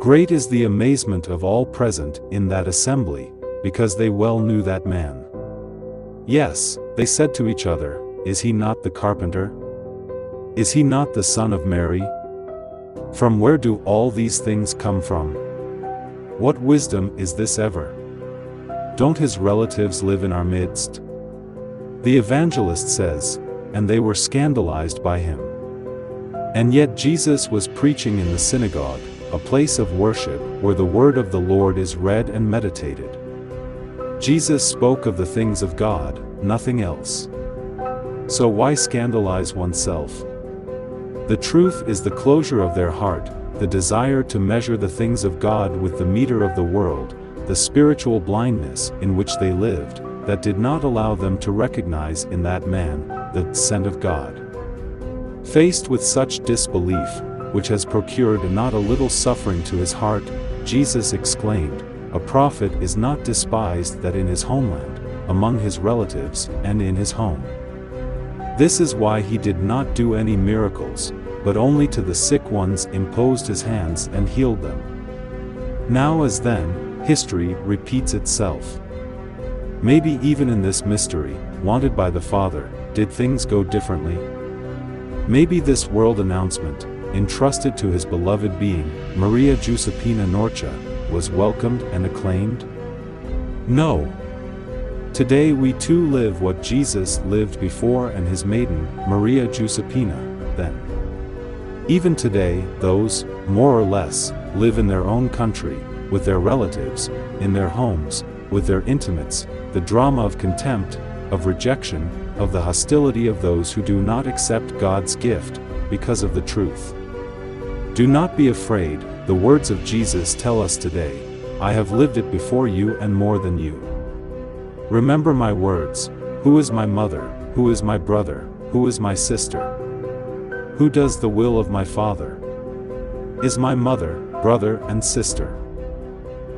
Great is the amazement of all present in that assembly, because they well knew that man. Yes, they said to each other, is he not the carpenter? Is he not the son of Mary? From where do all these things come from? What wisdom is this ever? Don't his relatives live in our midst? The evangelist says, and they were scandalized by him. And yet Jesus was preaching in the synagogue, a place of worship where the word of the Lord is read and meditated. Jesus spoke of the things of God, nothing else. So why scandalize oneself? The truth is the closure of their heart, the desire to measure the things of God with the meter of the world, the spiritual blindness in which they lived, that did not allow them to recognize in that man the sent of God. Faced with such disbelief, which has procured not a little suffering to his heart, Jesus exclaimed, "A prophet is not despised that in his homeland, among his relatives, and in his home." This is why he did not do any miracles, but only to the sick ones imposed his hands and healed them. Now as then, history repeats itself. Maybe even in this mystery, wanted by the Father, did things go differently? Maybe this world announcement, entrusted to his beloved being, Maria Giuseppina Norcia, was welcomed and acclaimed? No. Today we too live what Jesus lived before and his maiden, Maria Giuseppina, then. Even today, those, more or less, live in their own country, with their relatives, in their homes, with their intimates, the drama of contempt, of rejection, of the hostility of those who do not accept God's gift, because of the truth. Do not be afraid, the words of Jesus tell us today, I have lived it before you and more than you. Remember my words, who is my mother, who is my brother, who is my sister? Who does the will of my Father? Is my mother, brother and sister.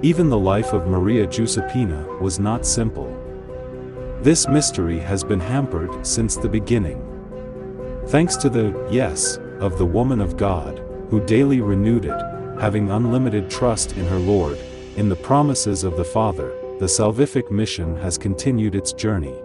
Even the life of Maria Giuseppina was not simple. This mystery has been hampered since the beginning. Thanks to the yes of the woman of God, who daily renewed it, having unlimited trust in her Lord, in the promises of the Father, the salvific mission has continued its journey.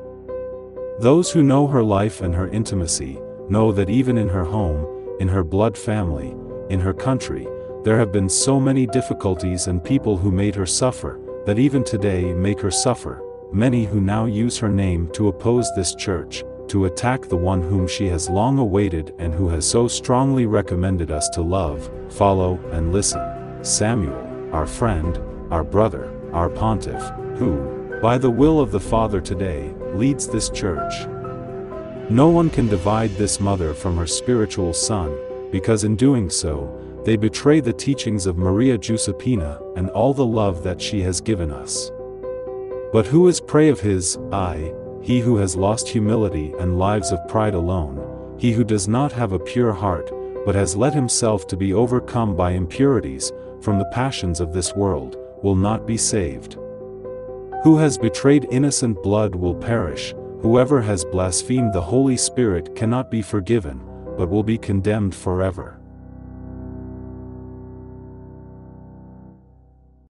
Those who know her life and her intimacy, know that even in her home, in her blood family, in her country, there have been so many difficulties and people who made her suffer, that even today make her suffer, many who now use her name to oppose this church, to attack the one whom she has long awaited and who has so strongly recommended us to love, follow, and listen, Samuel, our friend, our brother, our pontiff, who, by the will of the Father today, leads this church. No one can divide this mother from her spiritual son, because in doing so, they betray the teachings of Maria Giuseppina and all the love that she has given us. But who is prey of his eye? He who has lost humility and lives of pride alone, he who does not have a pure heart, but has let himself to be overcome by impurities, from the passions of this world, will not be saved. Who has betrayed innocent blood will perish, whoever has blasphemed the Holy Spirit cannot be forgiven, but will be condemned forever.